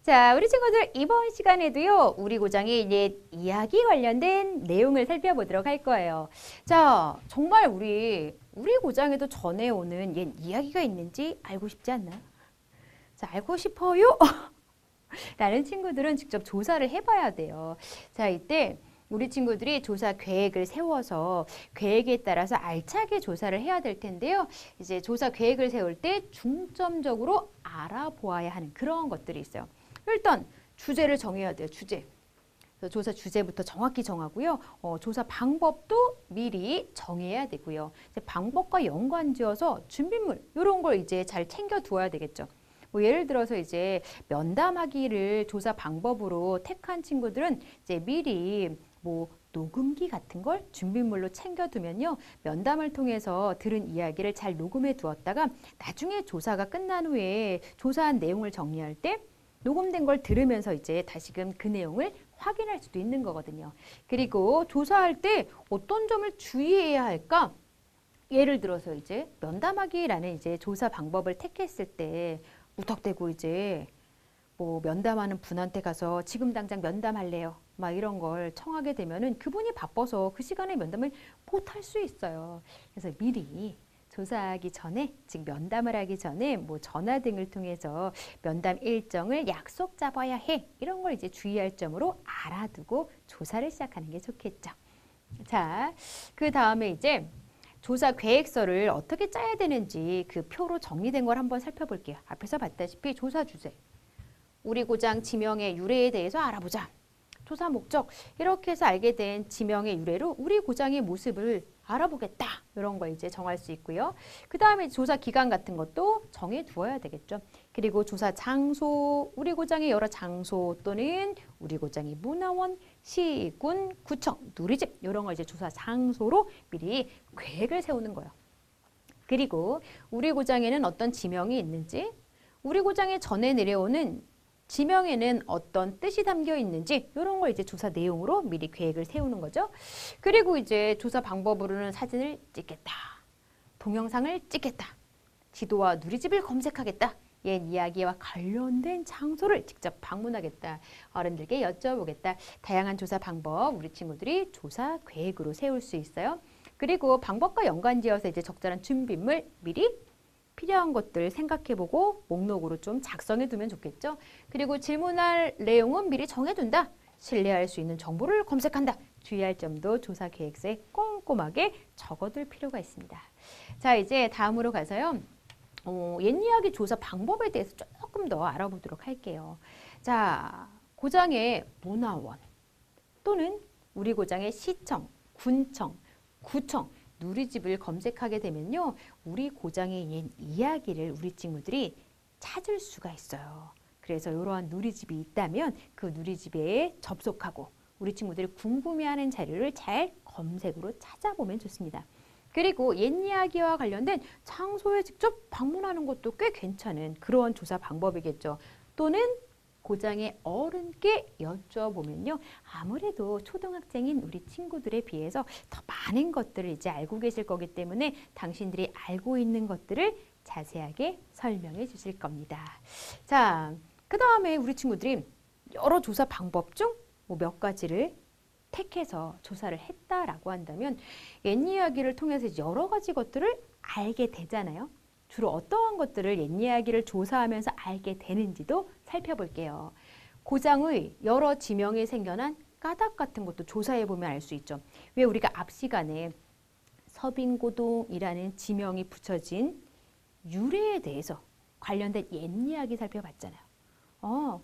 자, 우리 친구들 이번 시간에도요, 우리 고장의 옛 이야기 관련된 내용을 살펴보도록 할 거예요. 자, 정말 우리 고장에도 전해오는 옛 이야기가 있는지 알고 싶지 않나? 자, 알고 싶어요? 라는 친구들은 직접 조사를 해봐야 돼요. 자, 이때 우리 친구들이 조사 계획을 세워서 계획에 따라서 알차게 조사를 해야 될 텐데요. 이제 조사 계획을 세울 때 중점적으로 알아보아야 하는 그런 것들이 있어요. 일단 주제를 정해야 돼요. 주제. 그래서 조사 주제부터 정확히 정하고요. 조사 방법도 미리 정해야 되고요. 이제 방법과 연관지어서 준비물 이런 걸 이제 잘 챙겨 두어야 되겠죠. 뭐 예를 들어서 이제 면담하기를 조사 방법으로 택한 친구들은 이제 미리 뭐 녹음기 같은 걸 준비물로 챙겨두면요. 면담을 통해서 들은 이야기를 잘 녹음해 두었다가 나중에 조사가 끝난 후에 조사한 내용을 정리할 때 녹음된 걸 들으면서 이제 다시금 그 내용을 확인할 수도 있는 거거든요. 그리고 조사할 때 어떤 점을 주의해야 할까? 예를 들어서 이제 면담하기라는 이제 조사 방법을 택했을 때 무턱대고 이제 뭐 면담하는 분한테 가서 지금 당장 면담할래요. 막 이런 걸 청하게 되면은 그분이 바빠서 그 시간에 면담을 못 할 수 있어요. 그래서 미리 조사하기 전에, 즉 면담을 하기 전에 뭐 전화 등을 통해서 면담 일정을 약속 잡아야 해. 이런 걸 이제 주의할 점으로 알아두고 조사를 시작하는 게 좋겠죠. 자, 그 다음에 이제 조사 계획서를 어떻게 짜야 되는지 그 표로 정리된 걸 한번 살펴볼게요. 앞에서 봤다시피 조사 주제, 우리 고장 지명의 유래에 대해서 알아보자. 조사 목적, 이렇게 해서 알게 된 지명의 유래로 우리 고장의 모습을 알아보겠다. 이런 걸 이제 정할 수 있고요. 그 다음에 조사 기간 같은 것도 정해 두어야 되겠죠. 그리고 조사 장소, 우리 고장의 여러 장소 또는 우리 고장의 문화원, 시군, 구청, 누리집 이런 걸 이제 조사 장소로 미리 계획을 세우는 거예요. 그리고 우리 고장에는 어떤 지명이 있는지, 우리 고장에 전해 내려오는 지명에는 어떤 뜻이 담겨 있는지 이런 걸 이제 조사 내용으로 미리 계획을 세우는 거죠. 그리고 이제 조사 방법으로는 사진을 찍겠다. 동영상을 찍겠다. 지도와 누리집을 검색하겠다. 옛 이야기와 관련된 장소를 직접 방문하겠다. 어른들께 여쭤보겠다. 다양한 조사 방법 우리 친구들이 조사 계획으로 세울 수 있어요. 그리고 방법과 연관지어서 이제 적절한 준비물 미리 필요한 것들 생각해보고 목록으로 좀 작성해두면 좋겠죠. 그리고 질문할 내용은 미리 정해둔다. 신뢰할 수 있는 정보를 검색한다. 주의할 점도 조사 계획서에 꼼꼼하게 적어둘 필요가 있습니다. 자, 이제 다음으로 가서요. 옛 이야기 조사 방법에 대해서 조금 더 알아보도록 할게요. 자, 고장의 문화원 또는 우리 고장의 시청, 군청, 구청, 누리집을 검색하게 되면요. 우리 고장의 옛 이야기를 우리 친구들이 찾을 수가 있어요. 그래서 이러한 누리집이 있다면 그 누리집에 접속하고 우리 친구들이 궁금해하는 자료를 잘 검색으로 찾아보면 좋습니다. 그리고 옛 이야기와 관련된 장소에 직접 방문하는 것도 꽤 괜찮은 그런 조사 방법이겠죠. 또는 고장의 어른께 여쭤보면요. 아무래도 초등학생인 우리 친구들에 비해서 더 많은 것들을 이제 알고 계실 거기 때문에 당신들이 알고 있는 것들을 자세하게 설명해 주실 겁니다. 자, 그 다음에 우리 친구들이 여러 조사 방법 중 뭐 몇 가지를 택해서 조사를 했다라고 한다면 옛 이야기를 통해서 여러 가지 것들을 알게 되잖아요. 주로 어떠한 것들을 옛 이야기를 조사하면서 알게 되는지도 살펴볼게요. 고장의 여러 지명에 생겨난 까닭 같은 것도 조사해보면 알 수 있죠. 왜 우리가 앞 시간에 서빙고동이라는 지명이 붙여진 유래에 대해서 관련된 옛 이야기 살펴봤잖아요.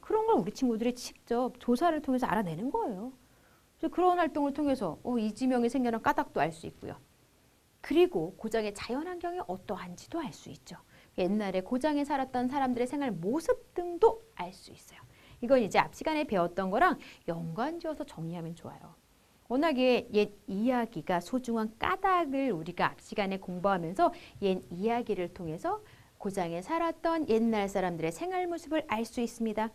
그런 걸 우리 친구들이 직접 조사를 통해서 알아내는 거예요. 그런 활동을 통해서 이 지명이 생겨난 까닭도 알 수 있고요. 그리고 고장의 자연환경이 어떠한지도 알 수 있죠. 옛날에 고장에 살았던 사람들의 생활 모습 등도 알 수 있어요. 이건 이제 앞 시간에 배웠던 거랑 연관지어서 정리하면 좋아요. 워낙에 옛 이야기가 소중한 까닭을 우리가 앞 시간에 공부하면서 옛 이야기를 통해서 고장에 살았던 옛날 사람들의 생활 모습을 알 수 있습니다.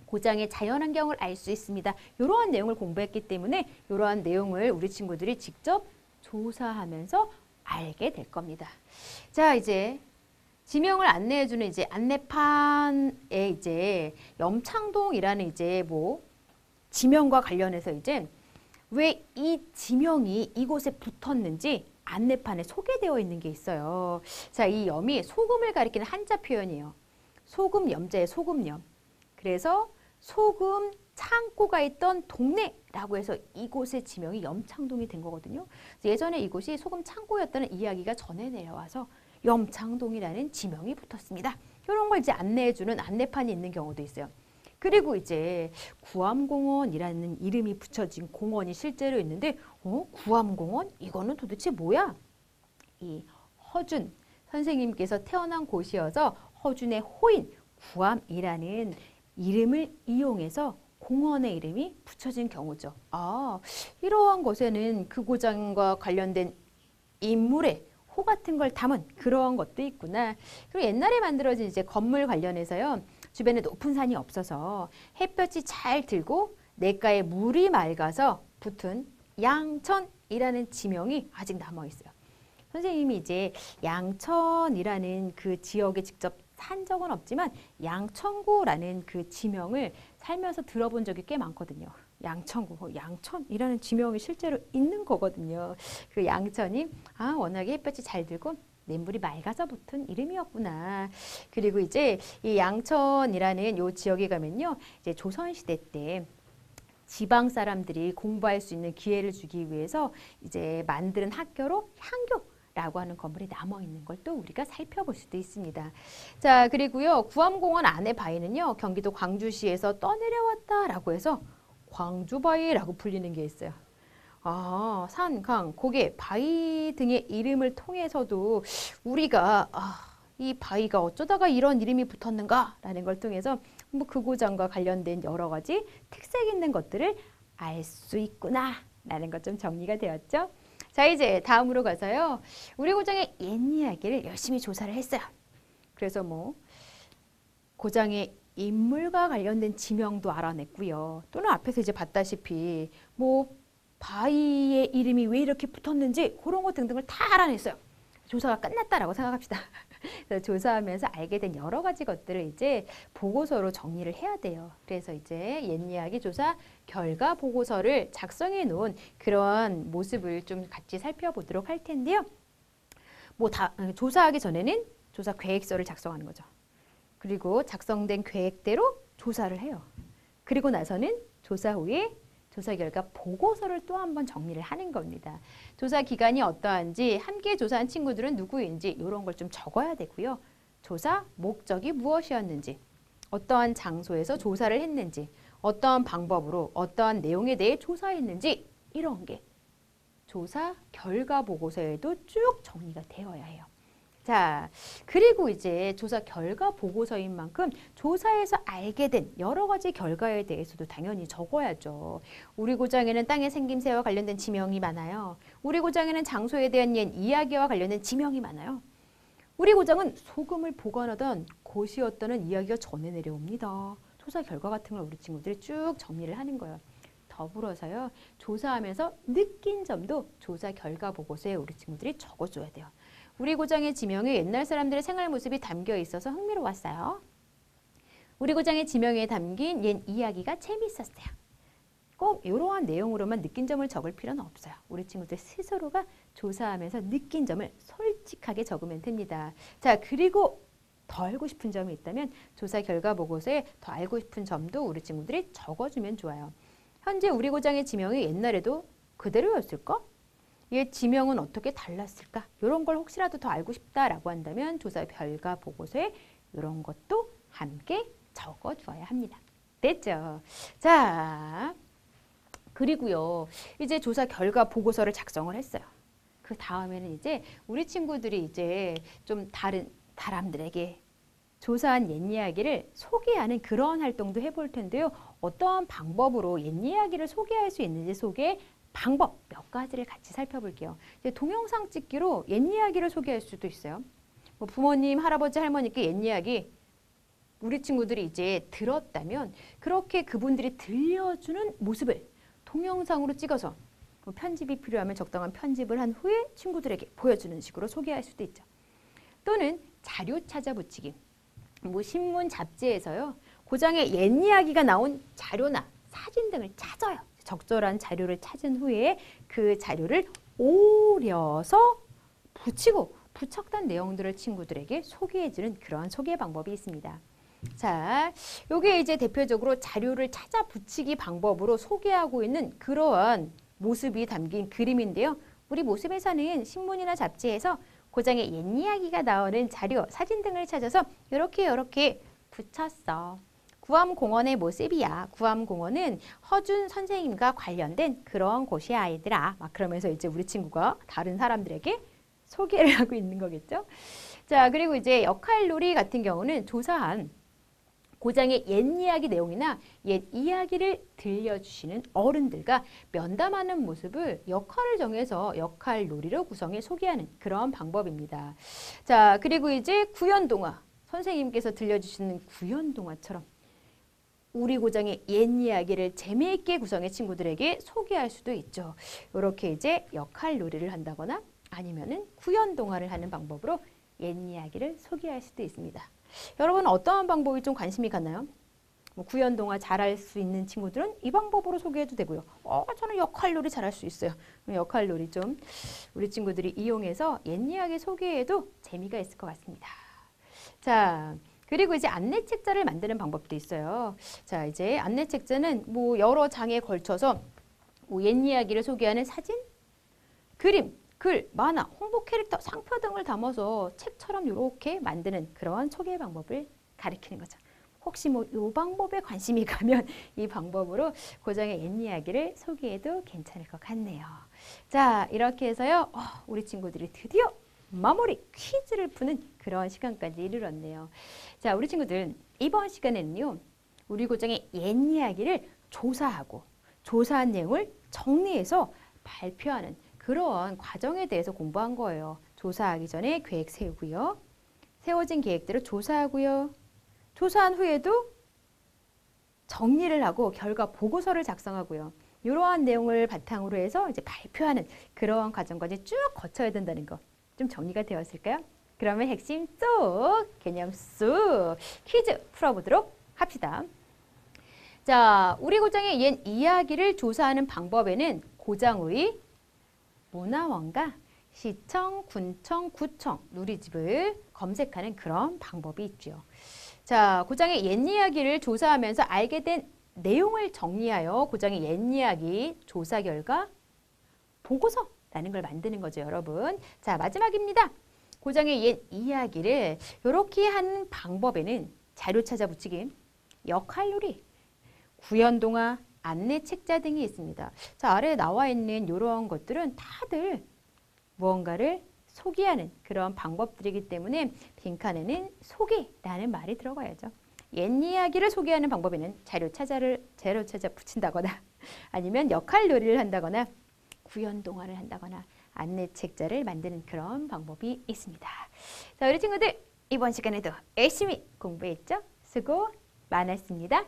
고장의 자연환경을 알 수 있습니다. 이러한 내용을 공부했기 때문에 이러한 내용을 우리 친구들이 직접 조사하면서 알게 될 겁니다. 자, 이제 지명을 안내해주는 이제 안내판에 이제 염창동이라는 이제 뭐 지명과 관련해서 이제 왜 이 지명이 이곳에 붙었는지 안내판에 소개되어 있는 게 있어요. 자, 이 염이 소금을 가리키는 한자 표현이에요. 소금 염자의 소금염. 그래서 소금 창고가 있던 동네라고 해서 이곳의 지명이 염창동이 된 거거든요. 예전에 이곳이 소금 창고였다는 이야기가 전해 내려와서 염창동이라는 지명이 붙었습니다. 이런 걸 이제 안내해주는 안내판이 있는 경우도 있어요. 그리고 이제 구암공원이라는 이름이 붙여진 공원이 실제로 있는데 구암공원? 이거는 도대체 뭐야? 이 허준 선생님께서 태어난 곳이어서 허준의 호인 구암이라는 이름을 이용해서 공원의 이름이 붙여진 경우죠. 아, 이러한 것에는 그 고장과 관련된 인물의 호 같은 걸 담은 그러한 것도 있구나. 그리고 옛날에 만들어진 이제 건물 관련해서요. 주변에 높은 산이 없어서 햇볕이 잘 들고 냇가에 물이 맑아서 붙은 양천이라는 지명이 아직 남아 있어요. 선생님이 이제 양천이라는 그 지역에 직접 산 적은 없지만 양천구라는 그 지명을 살면서 들어본 적이 꽤 많거든요. 양천구, 양천이라는 지명이 실제로 있는 거거든요. 그 양천이 워낙에 햇볕이 잘 들고 냇물이 맑아서 붙은 이름이었구나. 그리고 이제 이 양천이라는 요 지역에 가면요, 이제 조선시대 때 지방 사람들이 공부할 수 있는 기회를 주기 위해서 이제 만드는 학교로 향교라고 하는 건물이 남아 있는 걸 또 우리가 살펴볼 수도 있습니다. 자, 그리고요, 구암공원 안의 바위는요, 경기도 광주시에서 떠내려왔다라고 해서 광주바위라고 불리는 게 있어요. 산, 강, 고개, 바위 등의 이름을 통해서도 우리가 이 바위가 어쩌다가 이런 이름이 붙었는가라는 걸 통해서 뭐 그 고장과 관련된 여러 가지 특색 있는 것들을 알 수 있구나라는 것 좀 정리가 되었죠. 자, 이제 다음으로 가서요. 우리 고장의 옛 이야기를 열심히 조사를 했어요. 그래서 뭐 고장의 인물과 관련된 지명도 알아냈고요. 또는 앞에서 이제 봤다시피 뭐 바위의 이름이 왜 이렇게 붙었는지 그런 것 등등을 다 알아냈어요. 조사가 끝났다라고 생각합시다. 그래서 조사하면서 알게 된 여러 가지 것들을 이제 보고서로 정리를 해야 돼요. 그래서 이제 옛 이야기 조사 결과 보고서를 작성해 놓은 그런 모습을 좀 같이 살펴보도록 할 텐데요. 조사하기 전에는 조사 계획서를 작성하는 거죠. 그리고 작성된 계획대로 조사를 해요. 그리고 나서는 조사 후에 조사 결과 보고서를 또 한 번 정리를 하는 겁니다. 조사 기간이 어떠한지, 함께 조사한 친구들은 누구인지 이런 걸 좀 적어야 되고요. 조사 목적이 무엇이었는지, 어떠한 장소에서 조사를 했는지, 어떠한 방법으로 어떠한 내용에 대해 조사했는지 이런 게 조사 결과 보고서에도 쭉 정리가 되어야 해요. 자, 그리고 이제 조사 결과 보고서인 만큼 조사에서 알게 된 여러 가지 결과에 대해서도 당연히 적어야죠. 우리 고장에는 땅의 생김새와 관련된 지명이 많아요. 우리 고장에는 장소에 대한 옛 이야기와 관련된 지명이 많아요. 우리 고장은 소금을 보관하던 곳이었다는 이야기가 전해 내려옵니다. 조사 결과 같은 걸 우리 친구들이 쭉 정리를 하는 거예요. 더불어서요, 조사하면서 느낀 점도 조사 결과 보고서에 우리 친구들이 적어줘야 돼요. 우리 고장의 지명에 옛날 사람들의 생활 모습이 담겨 있어서 흥미로웠어요. 우리 고장의 지명에 담긴 옛 이야기가 재미있었어요. 꼭 이러한 내용으로만 느낀 점을 적을 필요는 없어요. 우리 친구들 스스로가 조사하면서 느낀 점을 솔직하게 적으면 됩니다. 자, 그리고 더 알고 싶은 점이 있다면 조사 결과 보고서에 더 알고 싶은 점도 우리 친구들이 적어주면 좋아요. 현재 우리 고장의 지명이 옛날에도 그대로였을까? 얘 지명은 어떻게 달랐을까? 이런 걸 혹시라도 더 알고 싶다라고 한다면 조사 결과 보고서에 이런 것도 함께 적어줘야 합니다. 됐죠? 자, 그리고요, 이제 조사 결과 보고서를 작성을 했어요. 그 다음에는 이제 우리 친구들이 이제 좀 다른 사람들에게 조사한 옛 이야기를 소개하는 그런 활동도 해볼 텐데요. 어떠한 방법으로 옛 이야기를 소개할 수 있는지 소개 방법 몇 가지를 같이 살펴볼게요. 이제 동영상 찍기로 옛 이야기를 소개할 수도 있어요. 뭐 부모님, 할아버지, 할머니께 옛 이야기 우리 친구들이 이제 들었다면 그렇게 그분들이 들려주는 모습을 동영상으로 찍어서 뭐 편집이 필요하면 적당한 편집을 한 후에 친구들에게 보여주는 식으로 소개할 수도 있죠. 또는 자료 찾아 붙이기. 뭐 신문 잡지에서요. 고장의 옛 이야기가 나온 자료나 사진 등을 찾아요. 적절한 자료를 찾은 후에 그 자료를 오려서 붙이고 부착된 내용들을 친구들에게 소개해주는 그러한 소개 방법이 있습니다. 자, 요게 이제 대표적으로 자료를 찾아 붙이기 방법으로 소개하고 있는 그러한 모습이 담긴 그림인데요. 우리 모습에서는 신문이나 잡지에서 고장의 옛 이야기가 나오는 자료, 사진 등을 찾아서 이렇게 붙였어. 구암공원의 모습이야. 구암공원은 허준 선생님과 관련된 그런 곳이야, 아이들아. 막 그러면서 이제 우리 친구가 다른 사람들에게 소개를 하고 있는 거겠죠. 자, 그리고 이제 역할놀이 같은 경우는 조사한 고장의 옛 이야기 내용이나 옛 이야기를 들려주시는 어른들과 면담하는 모습을 역할을 정해서 역할놀이로 구성해 소개하는 그런 방법입니다. 자, 그리고 이제 구연동화. 선생님께서 들려주시는 구연동화처럼 우리 고장의 옛 이야기를 재미있게 구성해 친구들에게 소개할 수도 있죠. 이렇게 이제 역할놀이를 한다거나 아니면은 구연동화를 하는 방법으로 옛 이야기를 소개할 수도 있습니다. 여러분 어떠한 방법이 좀 관심이 갔나요? 뭐 구연동화 잘할 수 있는 친구들은 이 방법으로 소개해도 되고요. 저는 역할놀이 잘할 수 있어요. 역할놀이 좀 우리 친구들이 이용해서 옛 이야기 소개해도 재미가 있을 것 같습니다. 자, 그리고 이제 안내책자를 만드는 방법도 있어요. 자, 이제 안내책자는 뭐 여러 장에 걸쳐서 뭐 옛 이야기를 소개하는 사진, 그림, 글, 만화, 홍보 캐릭터, 상표 등을 담아서 책처럼 이렇게 만드는 그런 소개 방법을 가리키는 거죠. 혹시 뭐 이 방법에 관심이 가면 이 방법으로 고장의 옛 이야기를 소개해도 괜찮을 것 같네요. 자, 이렇게 해서요. 우리 친구들이 드디어 마무리 퀴즈를 푸는 그런 시간까지 이르렀네요. 자, 우리 친구들 이번 시간에는요. 우리 고장의 옛 이야기를 조사하고 조사한 내용을 정리해서 발표하는 그러한 과정에 대해서 공부한 거예요. 조사하기 전에 계획 세우고요. 세워진 계획대로 조사하고요. 조사한 후에도 정리를 하고 결과 보고서를 작성하고요. 이러한 내용을 바탕으로 해서 이제 발표하는 그러한 과정까지 쭉 거쳐야 된다는 거. 좀 정리가 되었을까요? 그러면 핵심 쏙, 개념 쏙 퀴즈 풀어보도록 합시다. 자, 우리 고장의 옛 이야기를 조사하는 방법에는 고장의 문화원과 시청, 군청, 구청, 누리집을 검색하는 그런 방법이 있죠. 자, 고장의 옛 이야기를 조사하면서 알게 된 내용을 정리하여 고장의 옛 이야기 조사 결과 보고서라는 걸 만드는 거죠, 여러분. 자, 마지막입니다. 고장의 옛 이야기를 이렇게 하는 방법에는 자료 찾아 붙이기, 역할놀이, 구연동화, 안내책자 등이 있습니다. 자, 아래에 나와 있는 이런 것들은 다들 무언가를 소개하는 그런 방법들이기 때문에 빈칸에는 소개라는 말이 들어가야죠. 옛 이야기를 소개하는 방법에는 자료 찾아 붙인다거나 아니면 역할놀이를 한다거나 구연동화를 한다거나 안내책자를 만드는 그런 방법이 있습니다. 자, 우리 친구들 이번 시간에도 열심히 공부했죠? 수고 많았습니다.